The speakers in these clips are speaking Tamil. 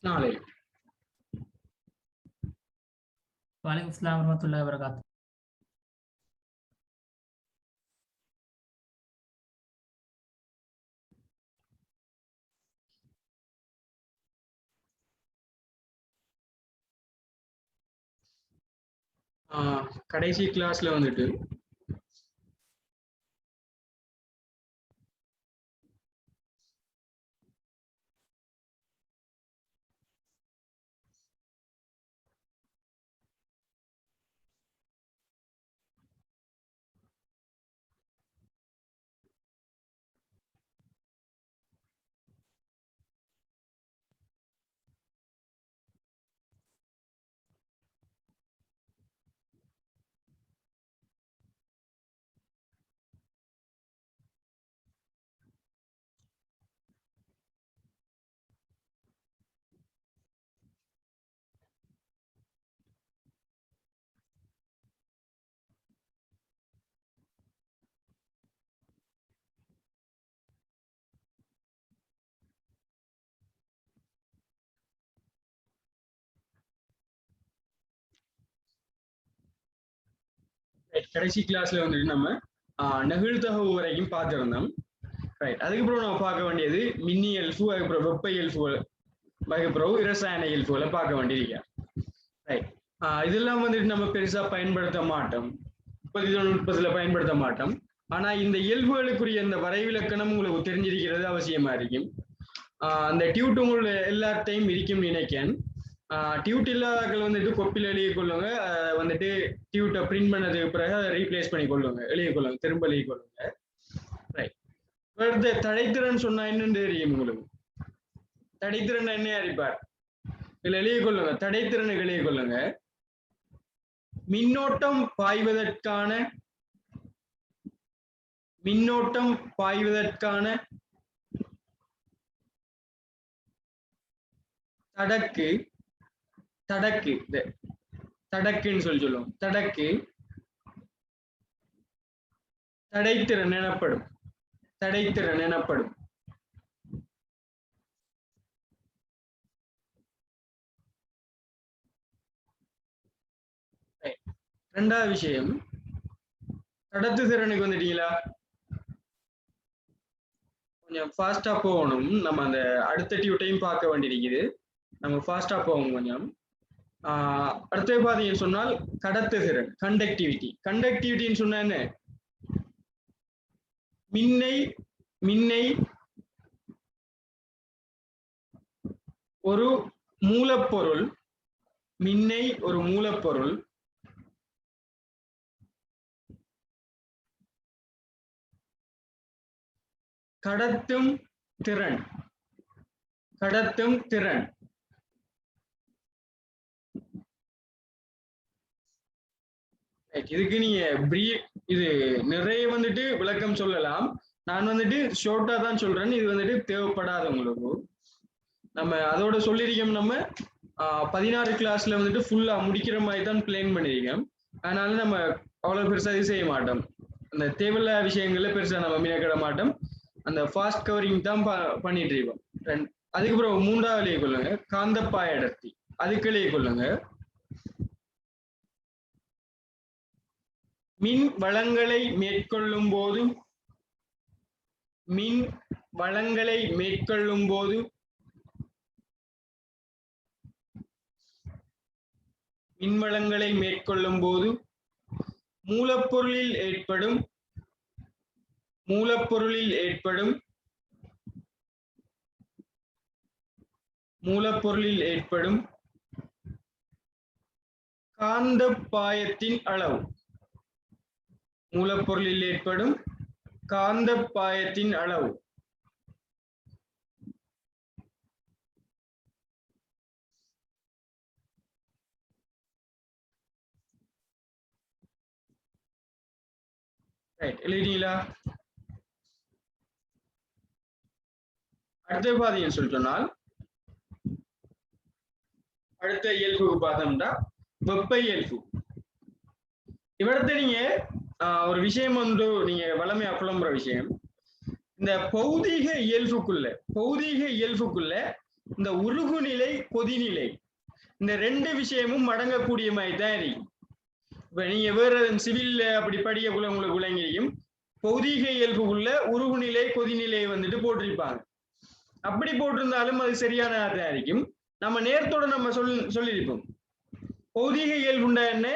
நாளை. வலைக்கும் அஸ்ஸலாம் வரஹ்மத்துல்லாஹி வபரகாத்துஹு. கடைசி கிளாஸ்ல வந்துட்டு கடைசி கிளாஸ்ல வந்துட்டு நம்ம நெகிழ்தகவு வரைக்கும் பார்த்திருந்தோம். ரைட். அதுக்கப்புறம் நம்ம பார்க்க வேண்டியது மின்னி இயல்பு, அதுக்கப்புறம் வெப்ப இயல்பு, அதுக்கப்புறம் இரசாயன இயல்புகளை பார்க்க வேண்டியிருக்கேன். ரைட். இதெல்லாம் வந்துட்டு நம்ம பெருசா பயன்படுத்த மாட்டோம், தொழில்நுட்பத்துல பயன்படுத்த மாட்டோம். ஆனா இந்த இயல்புகளுக்குரிய இந்த வரைவிலக்கணம் உங்களுக்கு தெரிஞ்சிருக்கிறது அவசியமா இருக்கும். அந்த டியூட் உங்களோட எல்லாத்தையும் இருக்கும் நினைக்கேன். டியூட் இல்லாதவர்கள் வந்துட்டு கொப்பில் எழுதி கொள்ளுங்க, வந்துட்டு டியூட்டை பிரிண்ட் பண்ணதுக்கு பிறகு அதை ரீப்ளேஸ் பண்ணி கொள்ளுங்க, எழுதி கொள்ளுங்க, திரும்ப எழுதி கொள்ளுங்க. ரைட். தடைத்திறன் சொன்னா என்னன்னு தெரியும் உங்களுக்கு? தடைத்திறன் என்ன அறிப்பார்? இதுல எழுதி கொள்ளுங்க, தடைத்திறனை எழுதி கொள்ளுங்க. மின்னோட்டம் பாய்வதற்கான தடக்குன்னு சொல்லி சொல்லுவோம். தடக்கு தடைத்திறன் எனப்படும். ரெண்டாவது விஷயம், கடத்து திறனுக்கு வந்துட்டீங்களா? கொஞ்சம் ஃபாஸ்டா போகணும். நம்ம அந்த அடுத்த டியூட்டையும் பார்க்க வேண்டியிருக்குது. நம்ம ஃபாஸ்டா போகணும் கொஞ்சம். அடுத்த பாத்தீங்கன்னு சொன்னால் கடத்து திறன், கண்டக்டிவிட்டின்னு சொன்னா என்ன? மின்னை ஒரு மூலப்பொருள், கடத்தும் திறன். இதுக்கு நீங்க இது நிறைய வந்துட்டு விளக்கம் சொல்லலாம். நான் வந்துட்டு ஷார்ட்டா தான் சொல்றேன். இது வந்துட்டு தேவைப்படாத உங்களுக்கு. நம்ம அதோட சொல்லியிருக்கோம். நம்ம 16 கிளாஸ்ல வந்துட்டு ஃபுல்லா முடிக்கிற மாதிரி தான் பிளான் பண்ணியிருக்கோம். அதனால நம்ம அவ்வளவு பெருசா இது செய்ய மாட்டோம். அந்த தேவையில்லாத விஷயங்கள்ல பெருசா நம்ம மீனக்கிட மாட்டோம். அந்த ஃபாஸ்ட் கவரிங் தான் பண்ணிட்டு இருக்கோம். அதுக்கப்புறம் மூன்றாவது எழுதி கொள்ளுங்க, காந்தப்பாய அடர்த்தி. அதுக்கு எழுதி கொள்ளுங்க, மின் வளங்களை மேற்கொள்ளும் போது மூலப்பொருளில் ஏற்படும் காந்தப்பாயத்தின் அளவு. ரைட். எழுதிட்டீங்களா? அடுத்த பாத்தீங்கன்னு சொல்லி சொன்னால், அடுத்த இயல்புக்கு பார்த்தோம்னா வெப்ப இயல்பு. இவரத்தை நீங்க ஒரு விஷயம் வந்து நீங்க வளமையா புலம்புற விஷயம், இந்த பௌதீக இயல்புக்குள்ள இந்த உருகுநிலை கொதிநிலை இந்த ரெண்டு விஷயமும் அடங்கக்கூடிய மாதிரி தான் இருக்கும். இப்ப நீங்க வேற சிவில் அப்படி படிக்கக்குள்ள உங்களுக்கு விளங்கியும் பௌதீக இயல்புக்குள்ள உருகுநிலை கொதிநிலையை வந்துட்டு போட்டிருப்பாங்க. அப்படி போட்டிருந்தாலும் அது சரியானதா இருக்கும். நம்ம நேரத்தோட நம்ம சொல்லியிருப்போம். பௌதீக இயல்புண்டா என்ன?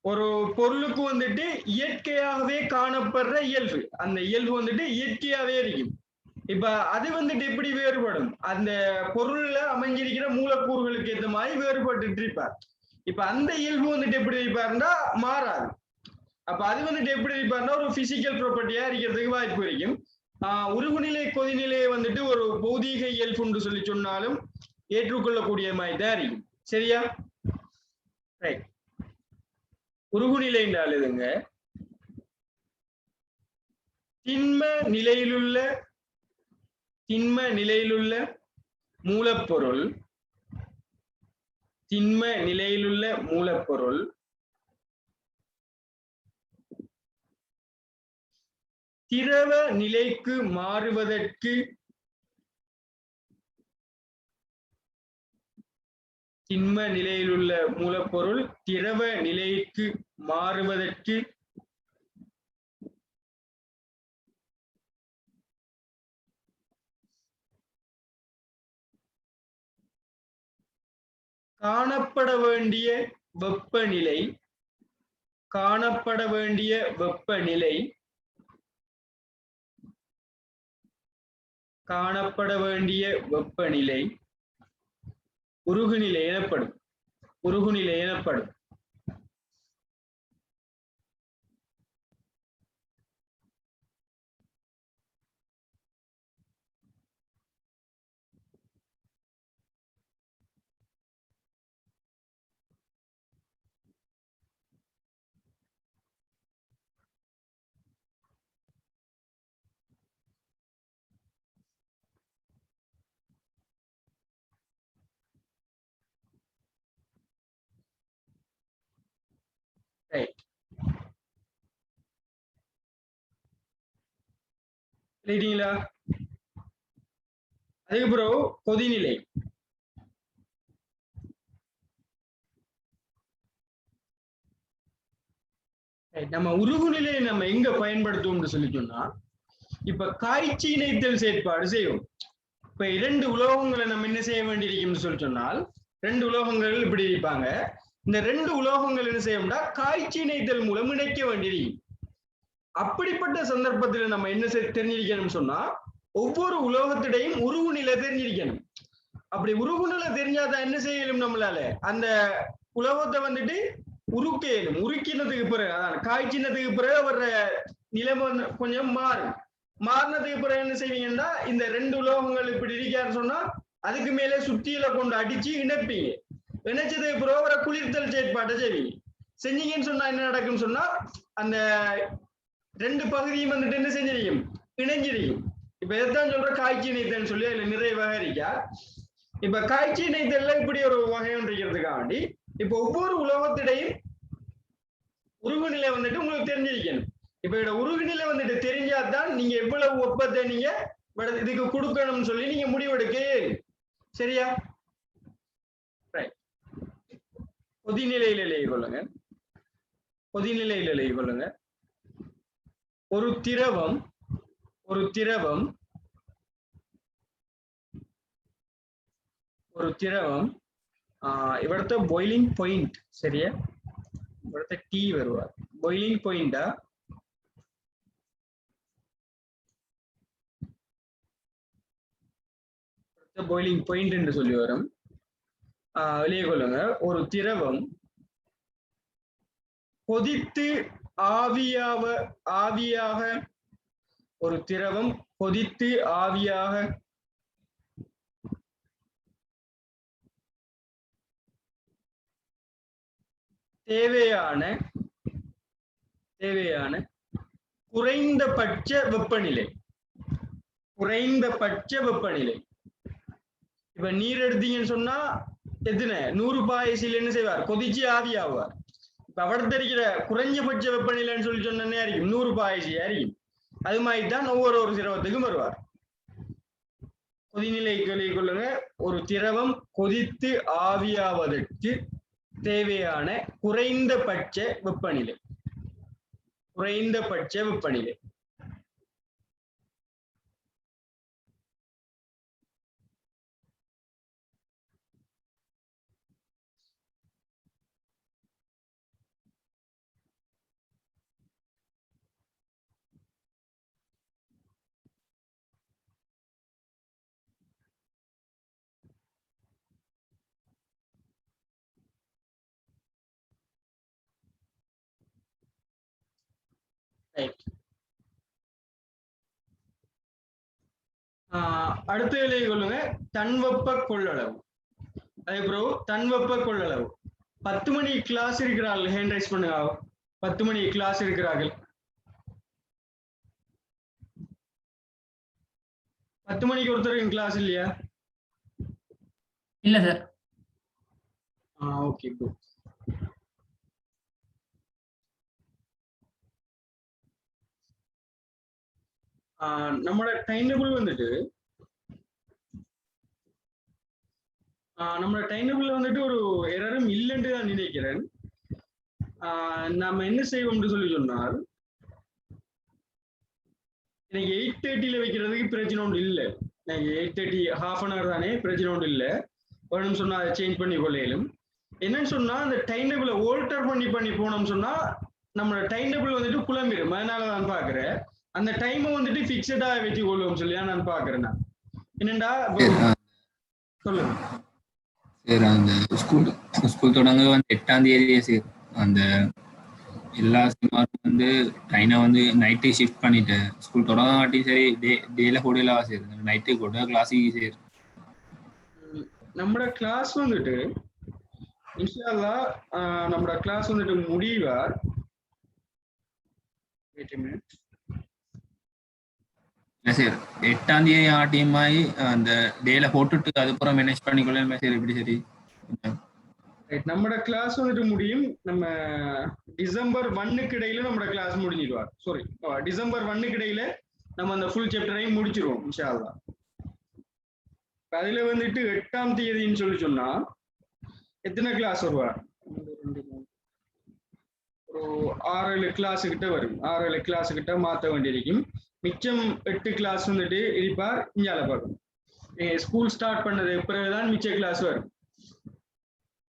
ஒரு பொருளுக்கு வந்துட்டு இயற்கையாகவே காணப்படுற இயல்பு, அந்த இயல்பு வந்துட்டு இயற்கையாவே இருக்கும். இப்ப அது வந்துட்டு எப்படி வேறுபடும்? அந்த பொருள்ல அமைஞ்சிருக்கிற மூலக்கூறுகளுக்கு ஏற்ற மாதிரி வேறுபட்டு இருப்பார். இப்ப அந்த இயல்பு வந்துட்டு எப்படி இருப்பாருன்னா மாறாது. அப்ப அது வந்துட்டு எப்படி இருப்பாருன்னா ஒரு பிசிக்கல் ப்ராப்பர்ட்டியா இருக்கிறதுக்கு வாய்ப்பு இருக்கும். உருகுநிலை கொதிநிலையை வந்துட்டு ஒரு பௌதீக இயல்புன்னு சொல்லி சொன்னாலும் ஏற்றுக்கொள்ளக்கூடிய மாதிரி தான் இருக்கும். சரியா? ரைட். உருகுநிலை என்றால் எதுங்க? திண்ம நிலையிலுள்ள மூலப்பொருள் திரவ நிலைக்கு மாறுவதற்கு திண்ம நிலையிலுள்ள மூலப்பொருள் திரவ நிலைக்கு மாறுவதற்கு காணப்பட வேண்டிய வெப்பநிலை உருகுநிலை எனப்படும். இல்லைங்களா? அதுக்கப்புறம் கொதிநிலை. நம்ம உருகுநிலையை நம்ம எங்க பயன்படுத்துவோம்னு சொல்லி சொன்னா, இப்ப காய்ச்சி இணைத்தல் செயற்பாடு செய்வோம். இப்ப 2 உலோகங்களை நம்ம என்ன செய்ய வேண்டியிருக்கும்னு சொல்லி சொன்னால், 2 உலோகங்கள் இப்படி இருப்பாங்க. இந்த 2 உலோகங்கள் என்ன செய்யணும்னா காய்ச்சி இணைத்தல் மூலம் இணைக்க வேண்டியிருக்கும். அப்படிப்பட்ட சந்தர்ப்பத்தில் நம்ம என்ன தெரிஞ்சிருக்கணும்னு சொன்னா, ஒவ்வொரு உலோகத்திடையும் உருகுநிலை தெரிஞ்சிருக்கணும். அப்படி உருகுநிலை தெரிஞ்சாதான் என்ன செய்யணும், நம்மளால அந்த உலோகத்தை வந்துட்டு உருக்கினதுக்கு பிறகு, அதான் காய்ச்சினதுக்கு பிறகு வர்ற நிலைமை கொஞ்சம் மாறினதுக்கு பிறகு என்ன செய்வீங்கன்னா, இந்த 2 உலோகங்கள் இப்படி இருக்கான்னு சொன்னா அதுக்கு மேலே சுத்தியில கொண்டு அடிச்சு இணைப்பீங்க. இணைச்சதுக்கு பிறகு வர குளிர்த்தல் செயற்பாட்டை செய்வீங்க. செஞ்சீங்கன்னு சொன்னா என்ன நடக்கும்னு சொன்னா, அந்த 2 பகுதியும் வந்துட்டு என்ன செஞ்சிருக்கும், இணைஞ்சிருக்கும். இப்ப எதான் சொல்ற காய்ச்சி இணைத்தல் சொல்லி அதுல நிறைய வகை இருக்கா. இப்ப காய்ச்சி இணைத்தல்ல இப்படி ஒரு வகை ஒன்றிக்கிறதுக்காக வேண்டி இப்ப ஒவ்வொரு உலோகத்திடையும் உருகுநிலை வந்துட்டு உங்களுக்கு தெரிஞ்சிருக்கணும். இப்ப இதோட உருகுநிலை வந்துட்டு தெரிஞ்சாதான் நீங்க எவ்வளவு வெப்பத்தை நீங்க இதுக்கு கொடுக்கணும்னு சொல்லி நீங்க முடிவெடுக்க. சரியா? கொதிநிலையில எழுதி கொள்ளுங்க. ஒரு திரவம் இவரத்த பாயிலிங் பாயிண்ட். சரியா? இவரத்த டி வருவார். பாயிலிங் பாயிண்டா பாயிலிங் பாயிண்ட் என்று சொல்லி வரும். வெளியே கொள்ளுங்க. ஒரு திரவம் கொதித்து ஆவியாக தேவையான குறைந்தபட்ச வெப்பநிலை. இப்ப நீர் எடுத்தீங்கன்னு சொன்னா எத்தனை 100 பாய்ச்சில் என்ன செய்வார், கொதிச்சு ஆவியாவார். இப்ப அவர்கிட்ட இருக்கிற குறைஞ்சபட்ச வெப்பநிலைன்னு சொல்லி சொன்னே இருக்கும் 100 பாய்ச்சி இருக்கும். அது மாதிரி தான் ஒவ்வொரு திரவத்துக்கும் வருவார். கொதிநிலை கொள்ளுங்க, ஒரு திரவம் கொதித்து ஆவியாவதற்கு தேவையான குறைந்தபட்ச வெப்பநிலை. குறைந்தபட்ச வெப்பநிலை. அடுத்த எழுதி கொள்ளுங்க, தன்வெப்ப கொள்ளளவு. அதுக்கப்புறம் தன்வெப்ப கொள்ளளவு. 10 மணி கிளாஸ் இருக்கிறார்கள், ஹேண்ட் ரைஸ் பண்ணுங்க. 10 மணி கிளாஸ் இருக்கிறார்கள். 10 மணிக்கு ஒருத்தருக்கு கிளாஸ் இல்லையா? இல்ல சார். Okay good. நம்மளோட டைம் டேபிள் வந்துட்டு ஒரு எரரும் இல்லைன்னு நான் நினைக்கிறேன். நம்ம என்ன செய்வோம்னு சொல்லி சொன்னால், எனக்கு 8:30 வைக்கிறதுக்கு பிரச்சனை ஒன்று இல்லை. எனக்கு 8:30 half an hour தானே, பிரச்சனை ஒன்று இல்லை. வேணும்னு சொன்னா அதை சேஞ்ச் பண்ணி கொள்ளையிலும். என்னன்னு சொன்னா, அந்த டைம் டேபிளை ஓல்டர் பண்ணி போனோம்னு சொன்னா நம்மளோட டைம் டேபிள் வந்துட்டு குழம்பிடும். அதனால நான் பாக்குறேன், அந்த டைமை வந்துட்டு பிக்சடா வச்சு கொள்வோம் சொல்லியா நான் பாக்குறேன். நான் என்னண்டா சொல்லுங்க. சரி, அந்த ஸ்கூல் தொடங்க வந்து 8ஆம் தேதியே சரி, அந்த எல்லா சினிமாரும் வந்து டைனை வந்து நைட்டு ஷிஃப்ட் பண்ணிட்டேன். ஸ்கூல் தொடங்காட்டி சரி, டேல கூடலாம் சரி, நைட்டு கூட கிளாஸுக்கு சரி. நம்மளோட கிளாஸ் வந்துட்டு இன்ஷா அல்லாஹ் நம்மளோட கிளாஸ் வந்துட்டு முடிவார். சரி, 8ஆம் தேதி ஆட்டியமாயி அந்த டேல போட்டுட்டு அதுக்கப்புறம் மேனேஜ் பண்ணிக்கொள்ள சரி. எப்படி சரி, நம்மளோட கிளாஸ் வந்துட்டு முடியும். நம்ம டிசம்பர் 1க்கு இடையில நம்மளோட கிளாஸ் முடிஞ்சிடுவார். சாரி, டிசம்பர் 1க்கு இடையில நம்ம அந்த ஃபுல் சாப்டரையும் முடிச்சிருவோம் இன்ஷா அல்லாஹ். அதுல வந்துட்டு 8ஆம் தேதின்னு சொல்லி சொன்னா எத்தனை கிளாஸ் வருவா? ஒரு 6-7 கிளாஸ் கிட்ட வரும். 6-7 கிளாஸ் கிட்ட மாற்ற வேண்டியிருக்கும். மிச்சம் 8 கிளாஸ் வந்துட்டு இருப்பார் இங்கால பார்க்கணும். ஸ்கூல் ஸ்டார்ட் பண்ணது பிறகுதான் மிச்ச கிளாஸ் வரும்.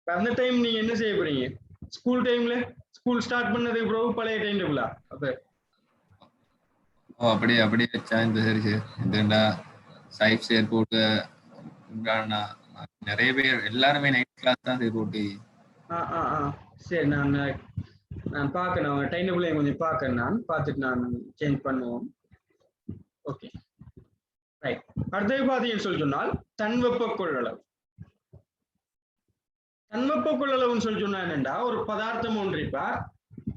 அந்த டைம் நீங்க என்ன செய்ய போறீங்க? ஸ்கூல் டைம்ல ஸ்கூல் ஸ்டார்ட் பண்ணதுக்கு பிறகு பழைய டைம் டேபிளா? அப்ப அப்படியே வச்சா இந்த சரி சரி இதுண்டா சைஃப் சேர் போட்டு நிறைய பேர் எல்லாருமே நைட் கிளாஸ் தான் சேர் போட்டு. சரி, நான் பார்க்கணும் டைம் டேபிள் கொஞ்சம் பார்க்கறேன். நான் பார்த்துட்டு நான் சேஞ்ச் பண்ணுவோம். Okay right. அடுத்தது பார்த்தீங்கன்னு சொல்லி சொன்னால் தன்வெப்ப கொள்ளளவு. தன்வெப்ப கொள்ளளவுன்னு சொல்லி சொன்னா என்னண்டா, ஒரு பதார்த்தம் ஒன்று இருப்பா,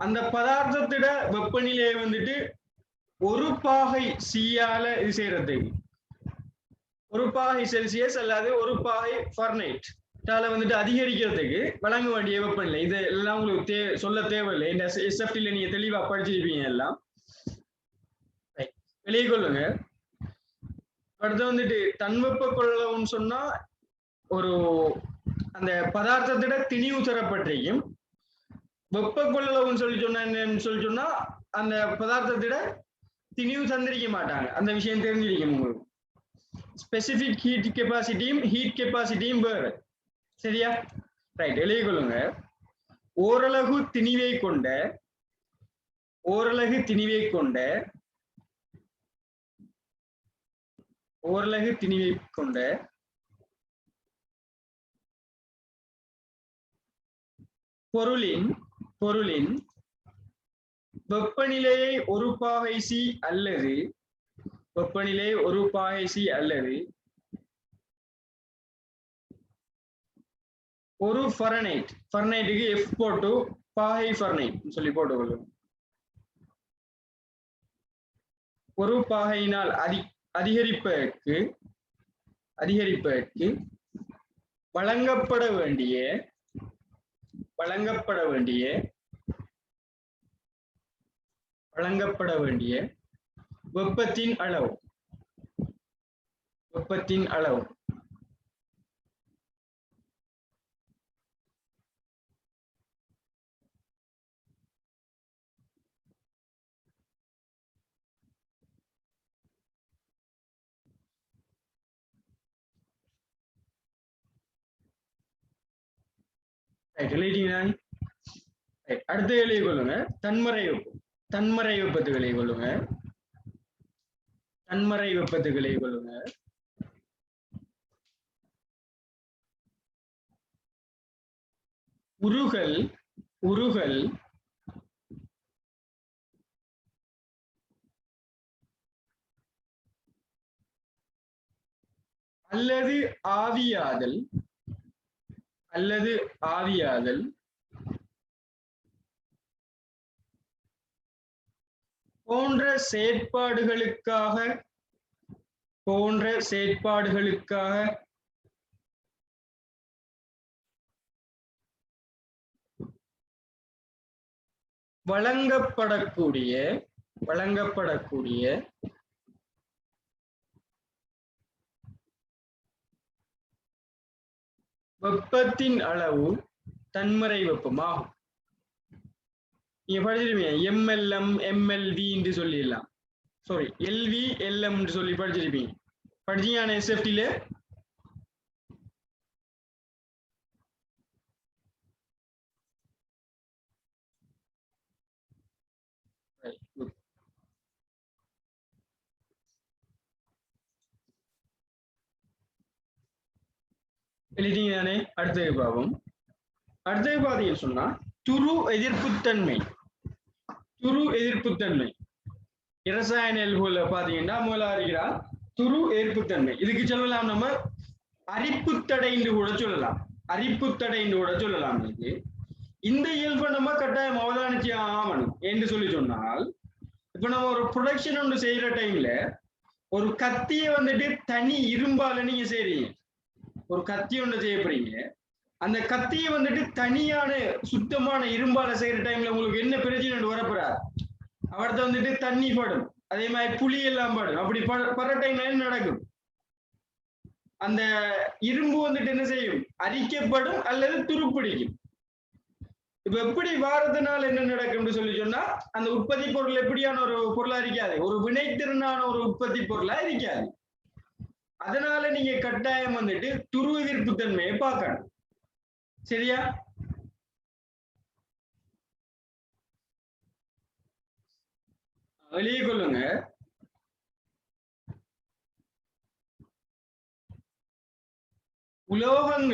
அந்த பதார்த்தத்திட வெப்பநிலையை வந்துட்டு ஒரு பாகை சியால இது செய்யறதுக்கு, ஒரு பாகை செல்சியஸ் அல்லாது ஒரு பாகை ஃபாரன்ஹைட் வந்துட்டு அதிகரிக்கிறதுக்கு வழங்க வேண்டிய வெப்பநிலை. இது எல்லாம் உங்களுக்கு சொல்ல தேவையில்லை. இந்த எஸ்எஃப்டில நீங்க தெளிவா படிச்சிருப்பீங்க எல்லாம். வெளியே கொள்ளுங்க. அடுத்து வந்துட்டு தன்வெப்ப கொள்ளளவுன்னு சொன்னா ஒரு அந்த பதார்த்தத்திட திணிவு தரப்பட்டிருக்கும். வெப்ப கொள்ளளவுன்னு சொல்லி சொன்னா அந்த பதார்த்தத்திட திணிவு தந்திருக்க மாட்டாங்க. அந்த விஷயம் தெரிஞ்சிருக்கும் உங்களுக்கு. ஸ்பெசிபிக் ஹீட் கெப்பாசிட்டியும் வேறு. சரியா? ரைட், எழுதி கொள்ளுங்க. ஓரலகு திணிவை கொண்ட பொருளின் வெப்பநிலையை ஒரு பாகை சி அல்லது ஒரு ஃபாரன்ஹைட்டுக்கு F போட்டு பாகை ஃபாரன்ஹைட் சொல்லி போட்டுக்கொள்ளும். ஒரு பாகையினால் அதிகரிப்பதற்கு வழங்கப்பட வேண்டிய வெப்பத்தின் அளவு. வெப்பத்தின் அளவு. அடுத்த எழுதி கொள்ளுங்க. தன்மறை வெப்பம். தன்மறை வெப்பத்துகளை கொள்ளுங்க. தன்மறை வெப்பத்துகளை கொள்ளுங்க. உருகல் உருகல் அல்லது ஆவியாதல் அல்லது ஆவியாதல் போன்ற செயற்பாடுகளுக்காக வழங்கப்படக்கூடிய வெப்பத்தின் அளவு தன்மறை வெப்பமாகும். நீங்க படிச்சிருப்பீங்க MLM MLV என்று சொல்லிடலாம். சாரி LV LM என்று சொல்லி படிச்சிருப்பீங்க. படிச்சீங்க SFT-ல? எழுதிங்க தானே? அடுத்தது பார்ப்போம். அடுத்தது பார்த்தீங்கன்னு சொன்னா துரு எதிர்ப்புத்தன்மை. துரு எதிர்ப்புத்தன்மை இரசாயன இயல்புல பாத்தீங்கன்னா முதலாளிகளா துரு எதிர்ப்புத்தன்மை. இதுக்கு சொல்லலாம் நம்ம அரிப்புத்தடை என்று கூட சொல்லலாம். அரிப்புத்தடை என்று கூட சொல்லலாம். இது இந்த இயல்பை நம்ம கட்டாயம் அவதானிச்சு ஆகணும் என்று சொல்லி சொன்னால், இப்ப நம்ம ஒரு ப்ரொடக்ஷன் ஒன்று செய்யற டைம்ல ஒரு கத்தியை வந்துட்டு தனி இரும்பால நீங்க செய்றீங்க. ஒரு கத்தி ஒன்று செய்ய போறீங்க. அந்த கத்தியை வந்துட்டு தனியான சுத்தமான இரும்பால செய்யற டைம்ல உங்களுக்கு என்ன பிரச்சனை வரப்படாது. அவர்த்த வந்துட்டு தண்ணி படும், அதே மாதிரி புளி எல்லாம் படும். அப்படி படுற டைம்ல என்ன நடக்கும்? அந்த இரும்பு வந்துட்டு என்ன செய்யும்? அரிக்கப்படும் அல்லது துருப்பிடிக்கும். இப்ப எப்படி வாரத்தினால் என்ன நடக்கும்னு சொல்லி சொன்னா, அந்த உற்பத்தி பொருள் எப்படியான ஒரு பொருளா இருக்காது, ஒரு வினைத்திறனான ஒரு உற்பத்தி பொருளா இருக்காது. அதனால நீங்க கட்டாயம் வந்துட்டு துரு எதிர்ப்பு தன்மையை பார்க்கணும். சரியா? வெளியே கொள்ளுங்க. உலோகங்கள்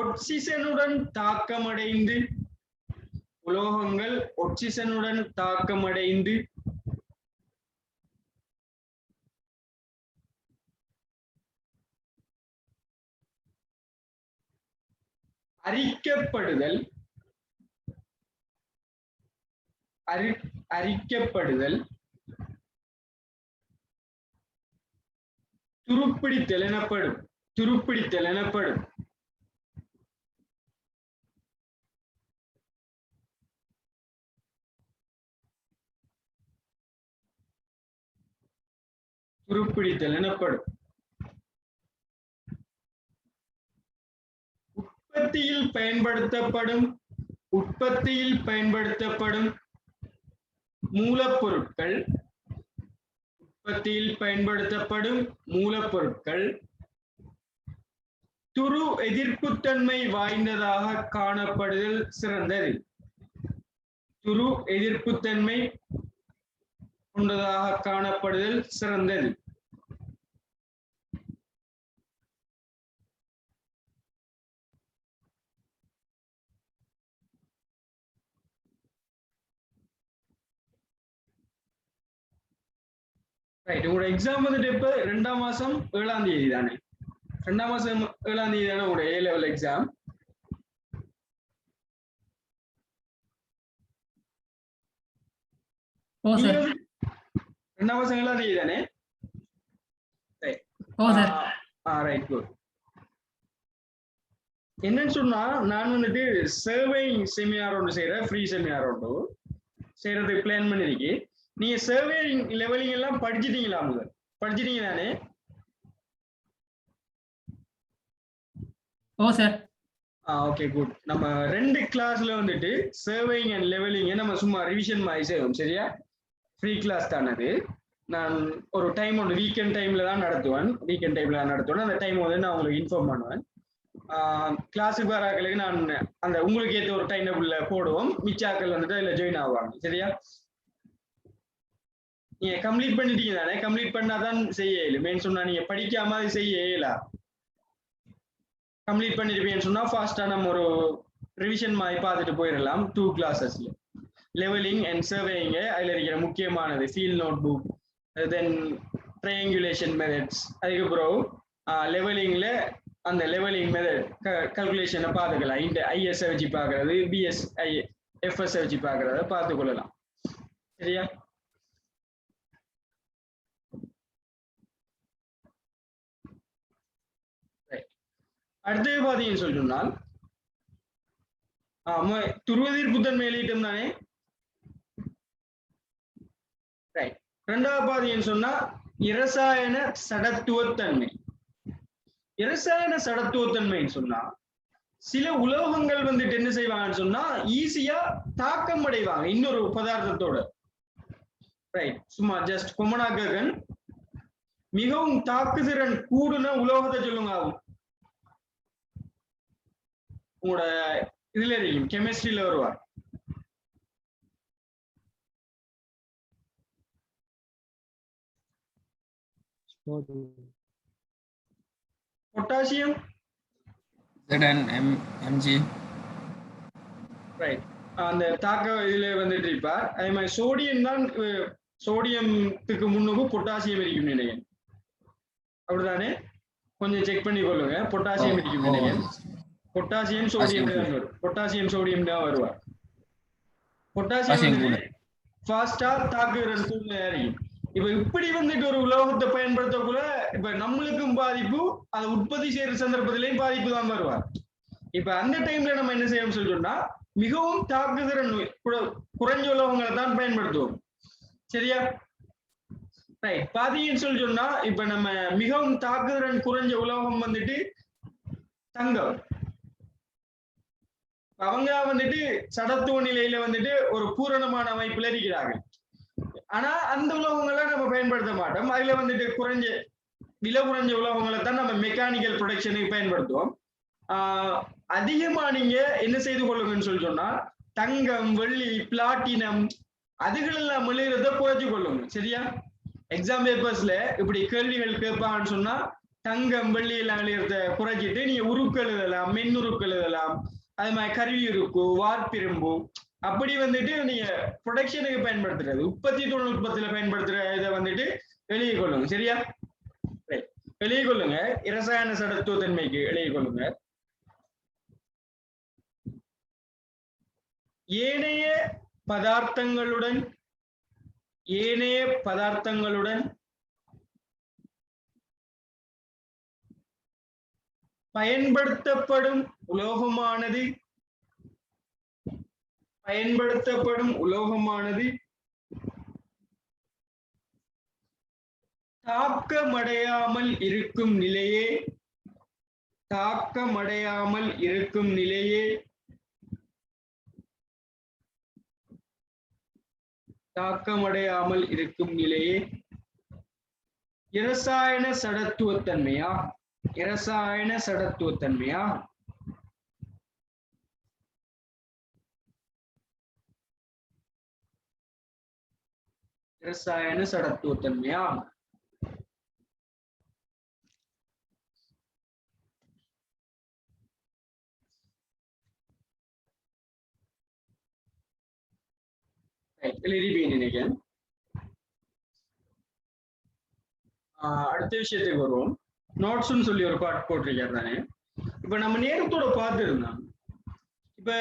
ஒட்சிசனுடன் தாக்கமடைந்து அரிக்கப்படுதல் துருப்பிடித்தல் எனப்படும். உற்பத்தியில் பயன்படுத்தப்படும் மூலப்பொருட்கள் துரு எதிர்ப்புத்தன்மை வாய்ந்ததாக காணப்படுதல் சிறந்தது. துரு எதிர்ப்புத்தன்மை கொண்டதாக காணப்படுதல் சிறந்தது. உங்களோட எக்ஸாம் வந்துட்டு இப்ப 2ஆம் மாசம் 7ஆம் தேதி தானே? 2ஆம் மாசம் 7ஆம் தேதி தானே உங்களோட A level எக்ஸாம்? ரெண்டாம் மாசம் 7ஆம் தேதி தானே? Right, good. என்னன்னு சொன்னா நான் வந்துட்டு சர்வேயிங் செமினார் ஒன்று செய்யறேன், ஃப்ரீ செமினார் ஒன்று செய்யறதுக்கு பிளான் பண்ணிருக்கேன். நீங்க சர்வேயிங் லெவலிங் எல்லாம் படிச்சிட்டீங்களா? முதல் படிச்சிட்டீங்க தானே? ஓ சார். Okay good. நம்ம 2 கிளாஸ்ல வந்துட்டு சர்வேயிங் அண்ட் லெவலிங் நம்ம சும்மா ரிவிஷன் மாதிரி செய்வோம். சரியா? ஃப்ரீ கிளாஸ் தானது. நான் ஒரு டைம் ஒன்று வீக்கெண்ட் டைம்ல தான் நடத்துவேன். அந்த டைம் வந்து நான் உங்களுக்கு இன்ஃபார்ம் பண்ணுவேன். கிளாஸுக்கு வராக்களுக்கு நான் அந்த உங்களுக்கு ஏற்ற ஒரு டைம் டேபிள்ல போடுவோம். மிச்சாக்கள் வந்துட்டு அதில் ஜாயின் ஆவாங்க. சரியா? நீங்க கம்ப்ளீட் பண்ணிட்டீங்க தானே? கம்ப்ளீட் பண்ணாதான் செய்ய இயலும். மெயின் சொன்னா நீங்க படிக்காம அது செய்ய இயலாம். கம்ப்ளீட் பண்ணிருப்பீங்கன்னு சொன்னா ஃபாஸ்டா நம்ம ஒரு ரிவிஷன் மாதிரி பார்த்துட்டு போயிடலாம். 2 கிளாஸஸ்ல லெவலிங் அண்ட் சர்வேயிங் அதுல இருக்கிற முக்கியமானது ஃபீல்ட் நோட் புக், தென் ட்ரையாங்குலேஷன் மெத்தட்ஸ், அதுக்கப்புறம் லெவலிங்ல அந்த லெவலிங் மெத்தட் கல்குலேஷனை பார்த்துக்கலாம். இந்த ஐஎஸ் வச்சு பார்க்கறது, பிஎஸ் எஃப்எஸ் வச்சு பார்க்கறத பார்த்து கொள்ளலாம். சரியா? அடுத்தது பாத்தீங்கன்னு சொன்னால் துருவதீர் புத்தன் மேலிட்டம் தானே? ரைட். 2வது பாத்தீங்கன்னு சொன்னா இரசாயன சடத்துவத்தன்மை. இரசாயன சடத்துவத்தன்மைன்னு சொன்னா சில உலோகங்கள் வந்துட்டு என்ன செய்வாங்கன்னு சொன்னா ஈஸியா தாக்கம் அடைவாங்க இன்னொரு பதார்த்தத்தோட. ரைட். சும்மா ஜஸ்ட் கொமனாகன் மிகவும் தாக்குதிறன் கூடுன உலோகத்தை சொல்லுங்க. ஆகும் உங்களோட இதுல இருக்கும் கெமிஸ்ட்ரியில வருவார். பொட்டாசியம் அந்த தாக்க இதுல வந்துட்டு இருப்பார். அதே மாதிரி சோடியம் தான், சோடியத்துக்கு முன்னுக்கு பொட்டாசியம் இருக்கும் நினைக்கிறேன். அப்படிதானே? கொஞ்சம் செக் பண்ணி கொள்ளுங்க. பொட்டாசியம் இருக்கும் நினைக்கிறேன். பொட்டாசியம் சோடியம் தான் வரும். பொட்டாசியம் சோடியம் தான் வருவார். பொட்டாசியம் ஃபாஸ்டா தாக்குகிற சூழ்நிலை இருக்கும். இப்ப இப்படி வந்துட்டு ஒரு உலோகத்தை பயன்படுத்தக்குள்ள இப்ப நம்மளுக்கும் பாதிப்பு, அதை உற்பத்தி செய்யற சந்தர்ப்பத்திலையும் பாதிப்பு தான் வருவார். இப்ப அந்த டைம்ல நம்ம என்ன செய்யணும் சொல்லிட்டோம்னா மிகவும் தாக்குதிறன் குறைஞ்ச உலோகங்களை தான் பயன்படுத்துவோம். சரியா? ரைட். பாத்தீங்கன்னு சொல்லி சொன்னா இப்ப நம்ம மிகவும் தாக்குதிறன் குறைஞ்ச உலோகம் வந்துட்டு தங்கம். அவங்க வந்துட்டு சடத்துவ நிலையில வந்துட்டு ஒரு பூரணமான அமைப்புல இருக்கிறார்கள். ஆனா அந்த உலோகங்களை நம்ம பயன்படுத்த மாட்டோம். அதுல வந்துட்டு விலை குறைஞ்ச உலோகங்களை தான் நம்ம மெக்கானிக்கல் ப்ரொடக்ஷனுக்கு பயன்படுத்துவோம். அதிகமா நீங்க என்ன செய்து கொள்ளுங்கன்னு சொல்லி சொன்னா தங்கம், வெள்ளி, பிளாட்டினம் அதுகளெல்லாம் எழுதுறத குறைச்சு கொள்ளுங்க. சரியா? எக்ஸாம் பேப்பர்ஸ்ல இப்படி கேள்விகள் கேட்பாங்கன்னு சொன்னா தங்கம், வெள்ளி எல்லாம் எழுதுறத குறைச்சிட்டு நீங்க உருக்கள் எழுதலாம், மென்னுருக்கள் எழுதலாம், அது மாதிரி கருவி உருக்கு, வார்ப்பிரும்பு அப்படி வந்துட்டு நீங்க ப்ரொடக்ஷனுக்கு பயன்படுத்துறது, உற்பத்தி தொழில்நுட்பத்துல பயன்படுத்துற இதை வந்துட்டு எழுதி கொள்ளுங்க. சரியா? எழுதி கொள்ளுங்க. இரசாயன சடத்துவத்தன்மைக்கு எழுதி கொள்ளுங்க. ஏனைய பதார்த்தங்களுடன் பயன்படுத்தப்படும் உலோகமானது தாக்கமடையாமல் இருக்கும் நிலையே இரசாயன சடத்துவத்தன்மையா? இரசாயன சடத்துவத்தன்மையா? இரசாயன சடத்துவத்தன்மையா? நினைக்கிறேன். அடுத்த விஷயத்துக்கு வருவோம். நோட்ஸ்ன்னு சொல்லி ஒரு பாட்டு போட்டிருக்காரு தானே. இப்ப நம்ம நேரத்தோட பார்த்து இருந்தோம். இப்ப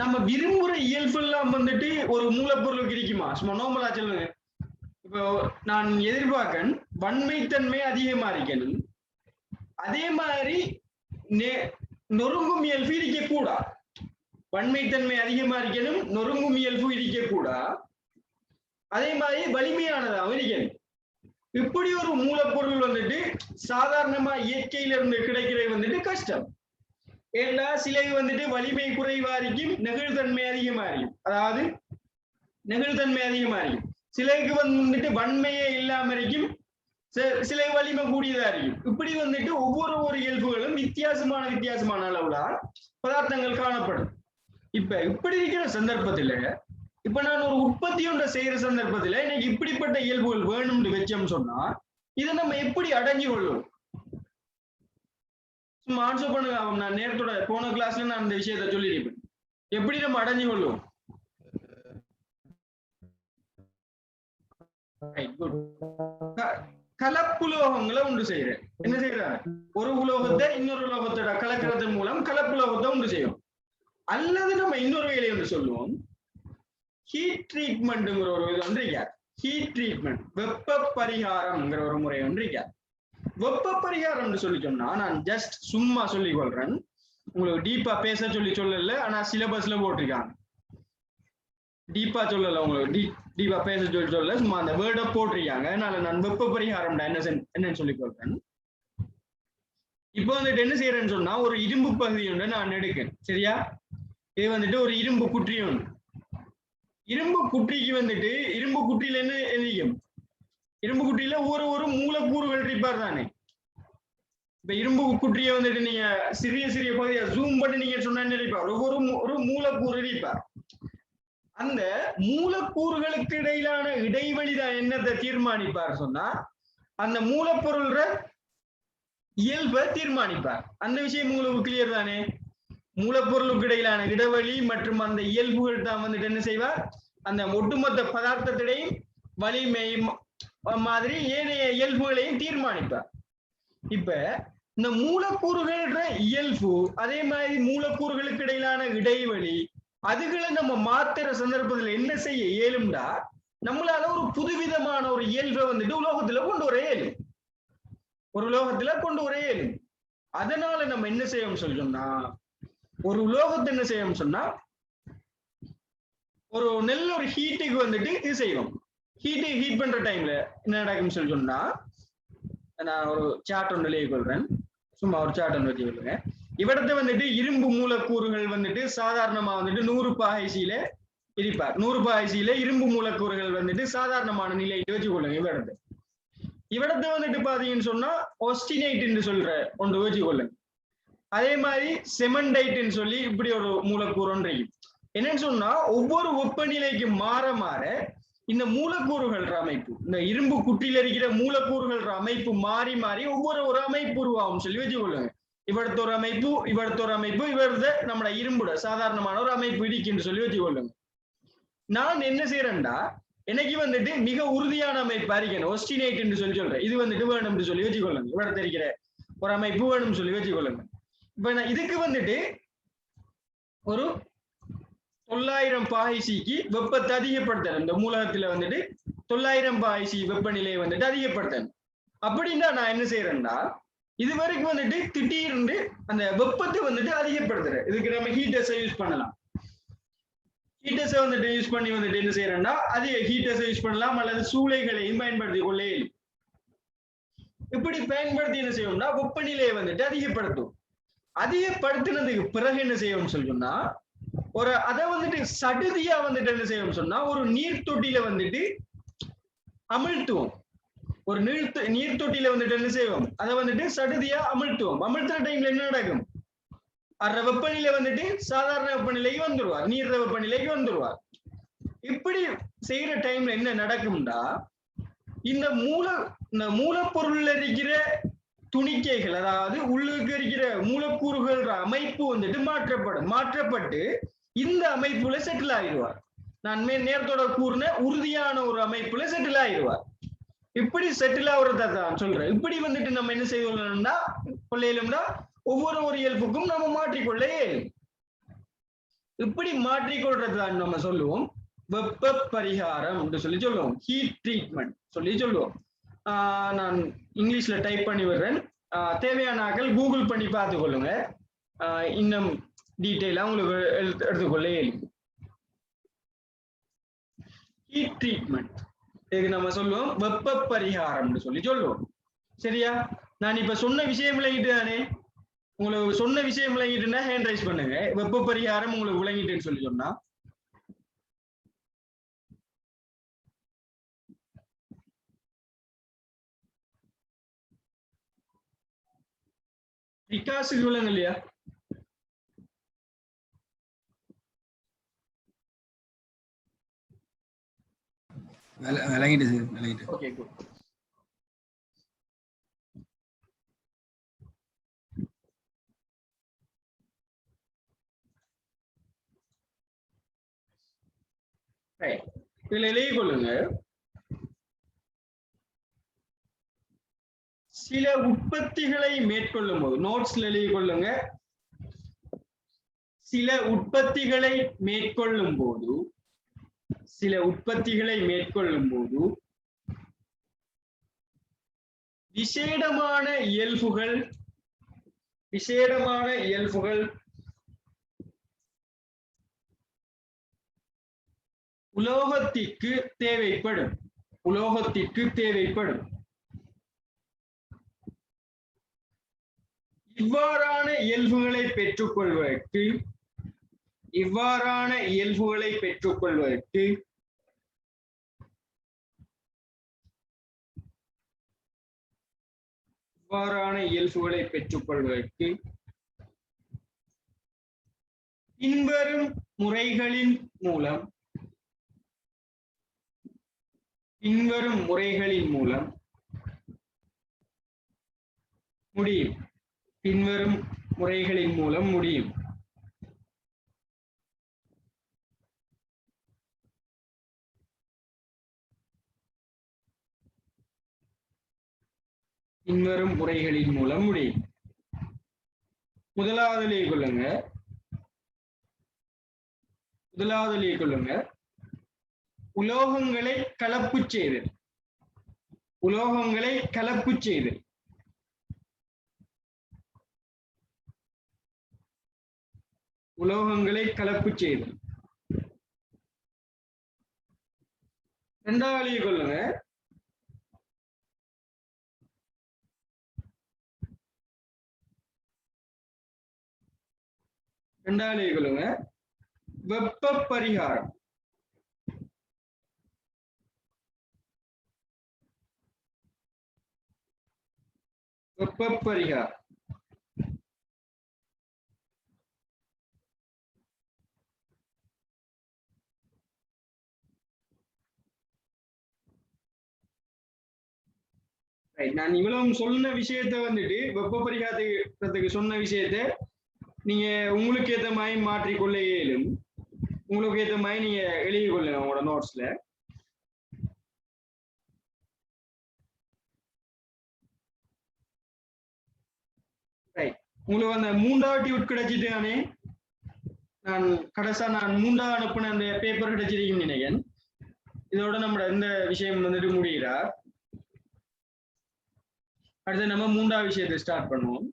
நம்ம விரும்புற இயல்பெல்லாம் வந்துட்டு ஒரு மூலப்பொருளுக்கு இருக்குமா? சும்மா நோம்பலா சொல்லுங்க. இப்போ நான் எதிர்பார்க்கன் வன்மைத்தன்மை அதிகமா இருக்கணும், அதே மாதிரி நொறுங்கும் இயல்பு இருக்கக்கூடா. வன்மைத்தன்மை அதிகமா இருக்கணும், நொறுங்கும் இயல்பு இருக்கக்கூடா. அதே மாதிரி வலிமையானதாகவும் இருக்கணும். இப்படி ஒரு மூலப்பொருள் வந்துட்டு சாதாரணமா இயற்கையில இருந்து கிடைக்கிறது வந்துட்டு கஷ்டம். ஏன்னா சிலை வந்துட்டு வலிமை குறைவா இருக்கும், நெகிழ்தன்மை அதிகமா இருக்கும். அதாவது நெகிழ்தன்மை அதிகமா இருக்கும். சிலைக்கு வந்துட்டு வன்மையே இல்லாம இருக்கும், சிலை வலிமை கூடியதா இருக்கும். இப்படி வந்துட்டு ஒவ்வொரு இயல்புகளும் வித்தியாசமான அளவுல பதார்த்தங்கள் காணப்படும். இப்படி இருக்கிற சந்தர்ப்பத்துல இப்ப நான் ஒரு உற்பத்தி ஒன்றை செய்யற சந்தர்ப்பத்துல எனக்கு இப்படிப்பட்ட இயல்புகள் வேணும்னு வச்சோம்னு சொன்னா இதை நம்ம எப்படி அடைஞ்சு கொள்ளும்? சும்மா ஆன்சர் பண்ணுங்க. நான் நேரத்தோட போன கிளாஸ்ல நான் அந்த விஷயத்த சொல்லியிருப்பேன். எப்படி நம்ம அடைஞ்சு கொள்ளும்? கலப்புலோகங்களை உண்டு செய்யறேன். என்ன செய்யறாங்க? ஒரு உலோகத்தை இன்னொரு உலோகத்தோட கலக்கிறதன் மூலம் கலப்புலோகத்தை உண்டு செய்யும். அல்லது நம்ம இன்னொரு வேலையை ஒன்று சொல்லுவோம், ஹீட் ட்ரீட்மெண்ட்ங்கிற ஒரு இது ஒன்று இருக்கார். ஹீட் ட்ரீட்மெண்ட், வெப்ப பரிகாரம்ங்கிற ஒரு முறை ஒன்று இருக்கார். வெப்ப பரிகாரம்னு சொல்லி சொன்னா நான் ஜஸ்ட் சும்மா சொல்லிக் கொள்றேன், உங்களுக்கு டீப்பா பேச சொல்லல. ஆனா சிலபஸ்ல போட்டிருக்காங்க. டீப்பா சொல்லல, உங்களுக்கு டீப்பா பேச சொல்ல, சும்மா அந்த வேர்டை போட்டிருக்காங்க. அதனால நான் வெப்ப பரிகாரம் என்னன்னு சொல்லிக் கொள்றேன். இப்போ வந்துட்டு என்ன செய்யறேன்னு சொன்னா, ஒரு இரும்பு பகுதி ஒன்று நான் எடுக்கேன். சரியா? இது வந்துட்டு ஒரு இரும்பு குற்றி ஒன்று. இரும்பு குற்றிக்கு வந்துட்டு இரும்பு குற்றியில என்ன எழுதிக்கும்? இரும்பு குற்றியில ஒரு மூலக்கூறுகள் இருப்பார் தானே. இப்ப இரும்பு குற்றியை வந்துட்டு நீங்க சிறிய பகுதியை ஜூம் பண்ணி நீங்க சொன்னா இருப்பார், ஒரு மூலக்கூறு இருப்பார். அந்த மூலக்கூறுகளுக்கு இடையிலான இடைவெளி தான் என்னத்தை தீர்மானிப்பார் சொன்னா, அந்த மூலப்பொருள் இயல்பை தீர்மானிப்பார். அந்த விஷயம் உங்களுக்கு கிளியர் தானே? மூலப்பொருளுக்கு இடையிலான இடைவெளி மற்றும் அந்த இயல்புகள் தான் வந்துட்டு என்ன செய்வார், அந்த ஒட்டுமொத்த பதார்த்தத்திடையும் வலிமை மாதிரி ஏனைய இயல்புகளையும் தீர்மானிப்பார். இப்ப இந்த மூலக்கூறுகள இயல்பு, அதே மாதிரி மூலக்கூறுகளுக்கு இடையிலான இடைவெளி, அதுகளை நம்ம மாத்துற சந்தர்ப்பத்தில் என்ன செய்ய இயலும்டா, நம்மளால ஒரு புதுவிதமான ஒரு இயல்பை வந்துட்டு உலோகத்துல கொண்டு வர இயலும். ஒரு உலோகத்துல கொண்டு வர இயலும். அதனால நம்ம என்ன செய்யணும் சொல்லணும்னா, ஒரு உலோகத்தை என்ன செய்யணும் சொன்னா, ஒரு நல்ல ஒரு ஹீட்டுக்கு வந்துட்டு இது செய்வோம். ஹீட் பண்ற டைம்ல என்ன நடக்கும்னு சொல்லி சொன்னா, நான் ஒரு சார்ட் ஒன்று எழுதி கொள்றேன். சும்மா ஒரு சார்ட் ஒன்று வச்சு கொள்ளுங்க. இவ்விடத்தை வந்துட்டு இரும்பு மூலக்கூறுகள் வந்துட்டு சாதாரணமா வந்துட்டு 100 பாகைசியில இருப்பார். 100 பாகைசியில இரும்பு மூலக்கூறுகள் வந்துட்டு சாதாரணமான நிலையிட்டு வச்சு கொள்ளுங்க. இவ்விடத்தை வந்துட்டு பாத்தீங்கன்னு சொன்னா ஒஸ்டினைட் என்று சொல்ற ஒன்று வச்சு கொள்ளுங்க. அதே மாதிரி செமண்டைட்ன்னு சொல்லி இப்படி ஒரு மூலக்கூறு ஒன்று இருக்கு. என்னன்னு சொன்னா, ஒவ்வொரு வெப்பநிலைக்கு மாற இந்த மூலக்கூறுகள் அமைப்பு, இந்த இரும்பு குற்றியில இருக்கிற மூலக்கூறுகள் அமைப்பு மாறி ஒவ்வொரு அமைப்பு உருவாகும் சொல்லி வச்சு கொள்ளுங்க. இவடுத்த ஒரு அமைப்பு, இவரது நம்ம இரும்புட சாதாரணமான ஒரு அமைப்பு இருக்குன்னு சொல்லி வச்சு கொள்ளுங்க. நான் என்ன செய்யறேன்டா, எனக்கு வந்துட்டு மிக உறுதியான அமைப்பு அறிக்கணும், ஒஸ்டினைட் என்று சொல்லி சொல்றேன். இது வந்துட்டு வேணும்னு சொல்லி வச்சு கொள்ளுங்க. இவடத்த இருக்கிற ஒரு அமைப்பு வேணும்னு சொல்லி வச்சு கொள்ளுங்க. இப்ப நான் இதுக்கு வந்துட்டு ஒரு 900 பாய்சிக்கு வெப்பத்தை அதிகப்படுத்தணும். இந்த மூலகத்துல வந்துட்டு 900 பாய்சி வெப்பநிலையை வந்துட்டு அதிகப்படுத்தணும். அப்படின்னா நான் என்ன செய்யறேன்னா, இது வரைக்கும் வந்துட்டு திடீர்னு அந்த வெப்பத்தை வந்துட்டு அதிகப்படுத்துறேன். இதுக்கு நம்ம ஹீட்டர்ஸை யூஸ் பண்ணலாம். ஹீட்டர்ஸை வந்துட்டு யூஸ் பண்ணி வந்துட்டு என்ன செய்யறேன்னா, அதிக ஹீட்டர்ஸை யூஸ் பண்ணலாம், அல்லது சூளைகளையும் பயன்படுத்தி கொள்ளே. இப்படி பயன்படுத்தி என்ன செய்வோம்னா, வெப்பநிலையை வந்துட்டு அதிகப்படுத்தும். அதிகப்படுத்தினதுக்கு பிறகு என்ன செய்யணும்னு சொல்லணும்னா, அதை வந்துட்டு சடுதியா வந்துட்டு என்ன செய்யணும்னு சொன்னா, ஒரு நீர் தொட்டியில வந்துட்டு அமிழ்த்துவோம். ஒரு நீர் தொட்டியில வந்துட்டு என்ன செய்வோம், அதை வந்துட்டு சடுதியா அமிழ்த்துவோம். அமிழ்த்துற டைம்ல என்ன நடக்கும், அந்த வெப்பநிலை வந்துட்டு சாதாரண வெப்பநிலைக்கு வந்துருவார், நீர் வெப்பநிலைக்கு வந்துருவார். இப்படி செய்யற டைம்ல என்ன நடக்கும்டா, இந்த மூலப்பொருள்ல இருக்கிற துணிக்கைகள், அதாவது உள்ளுக்கு இருக்கிற மூலக்கூறுகள் அமைப்பு வந்துட்டு மாற்றப்பட்டு இந்த அமைப்புல செட்டில் ஆயிடுவார். நான் நேரத்தோட கூறின உறுதியான ஒரு அமைப்புல செட்டில் ஆயிடுவார். இப்படி செட்டில் ஆகுறத தான் சொல்றேன். இப்படி வந்துட்டு நம்ம என்ன செய்யணும்னா, கொள்ளையிலும்னா ஒவ்வொரு இயல்புக்கும் நம்ம மாற்றிக்கொள்ள இயலும். இப்படி மாற்றிக்கொள்றதுதான் நம்ம சொல்லுவோம் வெப்ப பரிகாரம் என்று சொல்லி சொல்லுவோம், ஹீட் ட்ரீட்மெண்ட் சொல்லி சொல்லுவோம். நான் இங்கிலீஷ்ல டைப் பண்ணி விடுறேன், தேவையான ஆக்கள் கூகுள் பண்ணி பார்த்து கொள்ளுங்க. இன்னும் டீட்டெயிலா உங்களுக்கு எடுத்துக்கொள்ள இயலும். ஹீட் ட்ரீட்மெண்ட் இதுக்கு நம்ம சொல்லுவோம் வெப்ப பரிகாரம்னு சொல்லி சொல்லுவோம். சரியா? நான் இப்ப சொன்ன விஷயம் விளங்கிட்டு தானே? உங்களுக்கு சொன்ன விஷயம் விளங்கிட்டுன்னா ஹேண்ட் ரைஸ் பண்ணுங்க. வெப்ப பரிகாரம் உங்களுக்கு விளங்கிட்டுன்னு சொல்லி சொன்னா. விகாசுக்கு விளங்க இல்லையா? விளங்கிட்டு சார், விளங்கிட்டு. Okay, good. இதுல எழுதி கொள்ளுங்க. சில உற்பத்திகளை மேற்கொள்ளும் போது நோட்ஸ்ல எழுதி கொள்ளுங்க. சில உற்பத்திகளை மேற்கொள்ளும் போது விசேடமான இயல்புகள் உலோகத்திற்கு தேவைப்படும். இவ்வாறான இயல்புகளை பெற்றுக்கொள்வதற்கு பின்வரும் முறைகளின் மூலம் முடியும். முதலாவது கொள்ளுங்க. உலோகங்களை கலப்பு செய்தல். இரண்டாவது கொள்ளுங்க. வெப்ப பரிகாரம். நான் இவ்வளவு சொன்ன விஷயத்த வந்துட்டு வெப்ப பரிகாரத்துக்கு சொன்ன விஷயத்த நீங்க உங்களுக்கு ஏத்த மாதிரி மாற்றிக்கொள்ள இயலும். உங்களுக்கு ஏத்த மாதிரி நீங்க எழுதி கொள்ளுங்க உங்களோட நோட்ஸ்ல. உங்களுக்கு அந்த 3வது டியூட் கிடைச்சிட்டானே? நான் கடைசியா 3வது அனுப்புன அந்த பேப்பர் கிடைச்சிருக்கீங்கன்னு நினைக்கிறேன். இதோட நம்ம இந்த விஷயம் வந்துட்டு முடிகிறார். அடுத்து நம்ம 3வது விஷயத்தை ஸ்டார்ட் பண்ணுவோம்.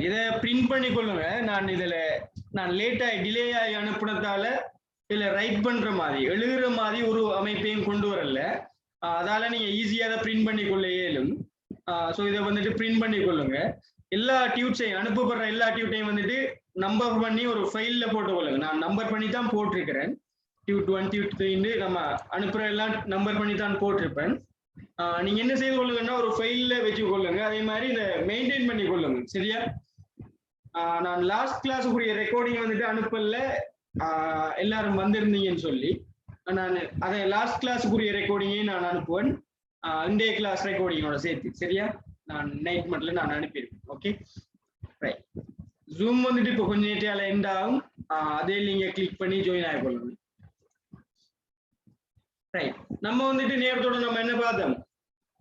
இதை பிரிண்ட் பண்ணி கொள்ளுங்க. நான் லேட்டா டிலே ஆகி அனுப்புனதால இதுல ரைட் பண்ற மாதிரி எழுதுற மாதிரி ஒரு அமைப்பையும் கொண்டு வரல. அதால நீங்க ஈஸியா அதை பிரிண்ட் பண்ணி கொள்ள இயலும். ஸோ இதை வந்துட்டு பிரிண்ட் பண்ணி கொள்ளுங்க. எல்லா டியூட்ஸையும் அனுப்பப்படுற எல்லா டியூட்டையும் வந்துட்டு நம்பர் பண்ணி ஒரு ஃபைல்ல போட்டு கொள்ளுங்க. நான் நம்பர் பண்ணி தான் போட்டிருக்கிறேன். டியூட் 1 டியூட் 3 நம்ம அனுப்புற எல்லாம் நம்பர் பண்ணி தான் போட்டிருப்பேன். நீங்க என்ன செய்து கொள்ளுங்கன்னா ஒரு ஃபைல்ல வச்சு கொள்ளுங்க. அதே மாதிரி இதை மெயின்டைன் பண்ணி கொள்ளுங்க. சரியா? நான் லாஸ்ட் கிளாஸுக்குரிய ரெக்கார்டிங் வந்துட்டு அனுப்பல, எல்லாரும் வந்திருந்தீங்கன்னு சொல்லி நான் அதை லாஸ்ட் கிளாஸுக்குரிய ரெக்கார்டிங்கையும் நான் அனுப்புவேன். இன்றைய கிளாஸ் ரெக்கார்டிங்கோட சேர்த்து. சரியா? நான் நைட் மட்டும் நான் அனுப்பியிருக்கேன். Okay, right. ஜூம் வந்துட்டு இப்போ கொஞ்சம் நேரத்தால எண்ட் ஆகும். அதே நீங்க கிளிக் பண்ணி ஜாயின் ஆகிக்கொள்ளுங்க. ரைட். நம்ம வந்துட்டு நேரத்தோட நம்ம என்ன பார்த்தோம்?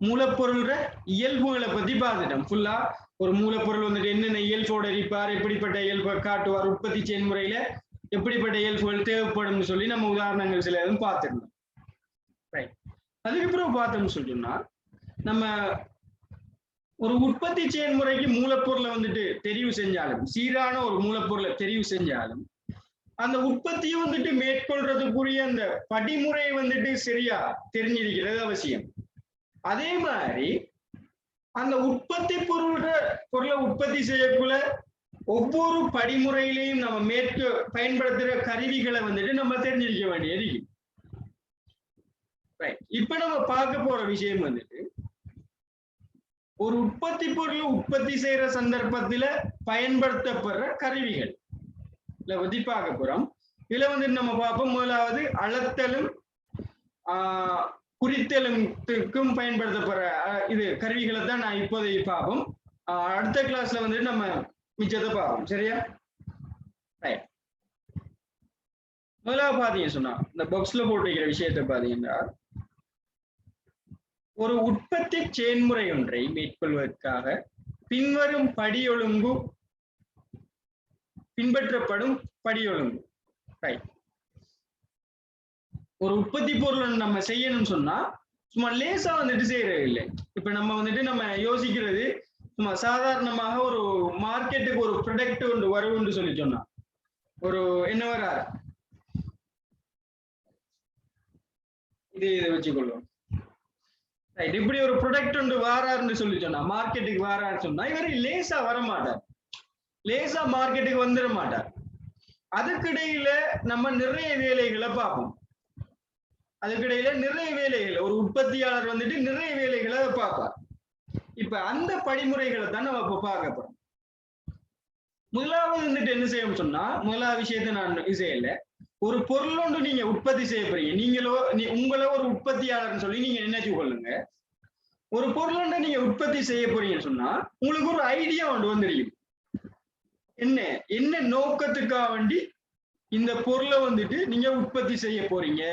மூலப்பொருள்ற இயல்புகளை பத்தி பார்த்துட்டோம். ஃபுல்லா ஒரு மூலப்பொருள் வந்துட்டு என்னென்ன இயல்போட இருப்பார், எப்படிப்பட்ட இயல்பை காட்டுவார், உற்பத்தி செயல்முறையில எப்படிப்பட்ட இயல்புகள் தேவைப்படும் சொல்லி நம்ம உதாரணங்கள் சில எதுவும் பார்த்துருந்தோம். ரைட். அதுக்கப்புறம் பார்த்தோம்னு சொல்லிட்டோம்னா நம்ம ஒரு உற்பத்தி செயல்முறைக்கு மூலப்பொருளை வந்துட்டு தெரிவு செஞ்சாலும், சீரான ஒரு மூலப்பொருளை தெரிவு செஞ்சாலும், அந்த உற்பத்தியை வந்துட்டு மேற்கொள்றதுக்குரிய அந்த படிமுறை வந்துட்டு சரியா தெரிஞ்சிருக்கிறது அவசியம். அதே மாதிரி அந்த உற்பத்தி பொருளை உற்பத்தி செய்யக்குள்ள ஒவ்வொரு படிமுறையிலையும் நம்ம பயன்படுத்துற கருவிகளை வந்துட்டு நம்ம தெரிஞ்சிருக்க வேண்டியது. இப்ப நம்ம பார்க்க போற விஷயம் வந்துட்டு ஒரு உற்பத்தி பொருளை உற்பத்தி செய்யற சந்தர்ப்பத்துல பயன்படுத்தப்படுற கருவிகள் பத்தி பார்க்க போறோம். இதுல வந்துட்டு நம்ம பார்ப்போம், முதலாவது அளத்தலும் குறித்தலுக்கும் பயன்படுத்தப்படுற இது கருவிகளை தான் நான் இப்போதைக்கு பார்ப்போம். அடுத்த கிளாஸ்ல வந்துட்டு நம்ம மிச்சத்தை பார்ப்போம். சரியா? முதலாவது பாத்தீங்க சொன்னா இந்த பாக்ஸ்ல போட்டிருக்கிற விஷயத்தை பாத்தீங்கன்னா, ஒரு உற்பத்தி செயல்முறை ஒன்றை மேற்கொள்வதற்காக பின்வரும் படியொழுங்கு பின்பற்றப்படும் படியொழுங்கு. ஒரு உற்பத்தி பொருள் நம்ம செய்யணும்னு சொன்னா சும்மா லேசா வந்துட்டு செய்யறது இல்லை. இப்ப நம்ம வந்துட்டு நம்ம யோசிக்கிறது சும்மா சாதாரணமாக ஒரு மார்க்கெட்டுக்கு ஒரு ப்ராடக்ட் ஒன்று வரும்னு சொல்லி சொன்னா ஒரு என்ன வராது இதை வச்சுக்கொள்ளும். இப்படி ஒரு ப்ராடக்ட் ஒன்று வாராருன்னு சொல்லி சொன்னா மார்க்கெட்டுக்கு வாரான்னு சொன்னா இவரு லேசா வர மாட்டார், லேசா மார்க்கெட்டுக்கு வந்துட மாட்டார். அதுக்கிடையில நம்ம நிறைய வேலைகளை பார்ப்போம். அதுக்கிடையில நிறைய வேலைகள் ஒரு உற்பத்தியாளர் வந்துட்டு நிறைய வேலைகளை பார்ப்பார். இப்ப அந்த படிமுறைகளை தான் நம்ம இப்ப பார்க்க போறோம். முதலாவது வந்துட்டு என்ன செய்யணும் சொன்னா, முதலாவது விஷயத்த நான் செய்யல, ஒரு பொருள் ஒன்று நீங்க உற்பத்தி செய்ய போறீங்க. உங்கள ஒரு உற்பத்தியாளர்னு சொல்லி நீங்க நினைச்சு கொள்ளுங்க. ஒரு பொருள் ஒன்றை நீங்க உற்பத்தி செய்ய போறீங்கன்னு சொன்னா உங்களுக்கு ஒரு ஐடியா ஒன்று வந்துருக்கும். என்ன நோக்கத்துக்காக வேண்டி இந்த பொருளை வந்துட்டு நீங்க உற்பத்தி செய்ய போறீங்க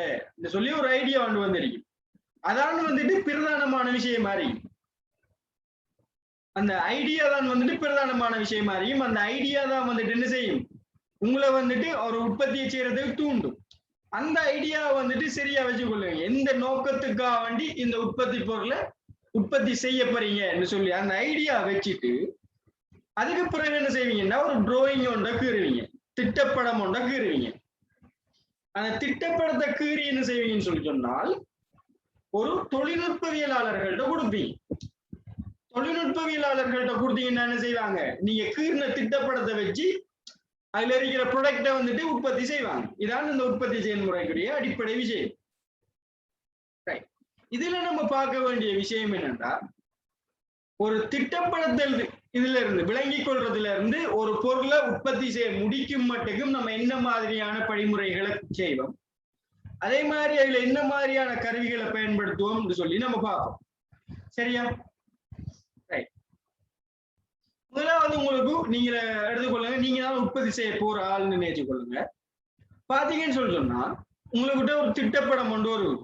சொல்லி ஒரு ஐடியா ஒன்று வந்துருக்கும். அதான் வந்துட்டு பிரதானமான விஷயம் மாதிரி. அந்த ஐடியா தான் வந்துட்டு பிரதானமான விஷயம் மாதிரியும் அந்த ஐடியா தான் வந்துட்டு என்ன செய்யும், உங்களை வந்துட்டு ஒரு உற்பத்தியை செய்யறதுக்கு தூண்டும். அந்த ஐடியா வந்துட்டு சரியா வச்சுக்கொள்ளுங்க. எந்த நோக்கத்துக்காக வேண்டி இந்த உற்பத்தி பொருளை உற்பத்தி செய்ய போறீங்கன்னு சொல்லி அந்த ஐடியா வச்சுட்டு அதுக்கு பிறகு என்ன செய்வீங்கன்னா ஒரு டிராயிங் ஒன்றை கீறுவீங்க, திட்டப்படம் ஒன்றை கீறுவீங்க. அந்த திட்டப்படத்தை கீறி என்ன செய்வீங்கன்னு சொல்லி சொன்னால் ஒரு தொழில்நுட்பவியலாளர்கள்ட்ட கொடுப்பீங்க. தொழில்நுட்பவியலாளர்கள்ட்ட கொடுத்தீங்கன்னா என்ன செய்வாங்க, நீங்க கீறின திட்டப்படத்தை வச்சு அதுல இருக்கிற ப்ராடக்டை வந்துட்டு உற்பத்தி செய்வாங்க. இதான் இந்த உற்பத்தி செயல்முறைக்குரிய அடிப்படை விஷயம். இதுல நம்ம பார்க்க வேண்டிய விஷயம் என்னன்னா, ஒரு திட்டப்படத்தில் இதுல இருந்து விளங்கிக் கொள்றதுல இருந்து ஒரு பொருளை உற்பத்தி செய்ய முடிக்கும் மட்டுக்கும் நம்ம என்ன மாதிரியான படிமுறைகளை செய்வோம், அதே மாதிரி அதுல என்ன மாதிரியான கருவிகளை பயன்படுத்துவோம் சொல்லி நம்ம பார்ப்போம். சரியா? முதலாவது உங்களுக்கு நீங்க எடுத்துக்கொள்ளுங்க, நீங்க தான் உற்பத்தி செய்ய போற ஆள்னு நினைச்சு கொள்ளுங்க. பாத்தீங்கன்னு சொல்லி சொன்னா உங்ககிட்ட ஒரு திட்டப்படம் ஒன்று வரும்.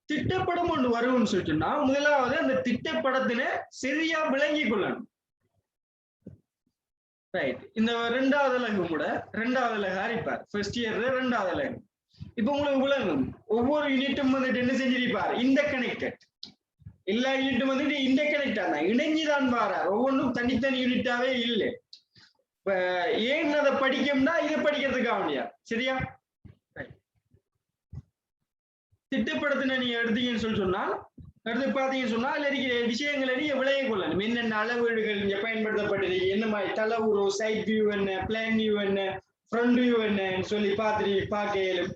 திட்டப்படம் ஒன்று வரும்னு சொல்லிட்டுன்னா முதலாவது அந்த திட்டப்படத்தினை சரியா விளங்கி கொள்ளணும். ரைட். இந்த 2வது அலகு கூட 2வது அலகு ஆரிப்பார் ஃபர்ஸ்ட் இயர்ல 2வது அலகு. இப்ப உங்களுக்கு விளங்கும் ஒவ்வொரு யூனிட்டும் வந்துட்டு என்ன செஞ்சிருப்பார், இன்டர்கனெக்டட். எல்லா யூனிட்டும் வந்துட்டு இன்டர்கனெக்டா தான் இணைஞ்சுதான் வாரார், ஒவ்வொன்றும் தனித்தனி யூனிட்டாவே இல்லை. இப்ப ஏன் அதை படிக்கணும்னா இதை படிக்கிறதுக்காக முடியா. சரியா? திட்டப்படத்தினை நீங்க எடுத்தீங்கன்னு சொல்லி சொன்னால் எடுத்து பாத்தீங்கன்னு சொன்னா அதுல இருக்கிற விஷயங்களை நீங்க விளங்கி கொள்ளணும். என்னென்ன அளவீடுகள் இங்க பயன்படுத்தப்பட்டது, என்ன மாதிரி தளவுரு, சைட் வியூ என்ன, பிளான் வியூ என்ன, ஃப்ரண்ட் வியூ என்னன்னு சொல்லி பார்க்க இயலும்.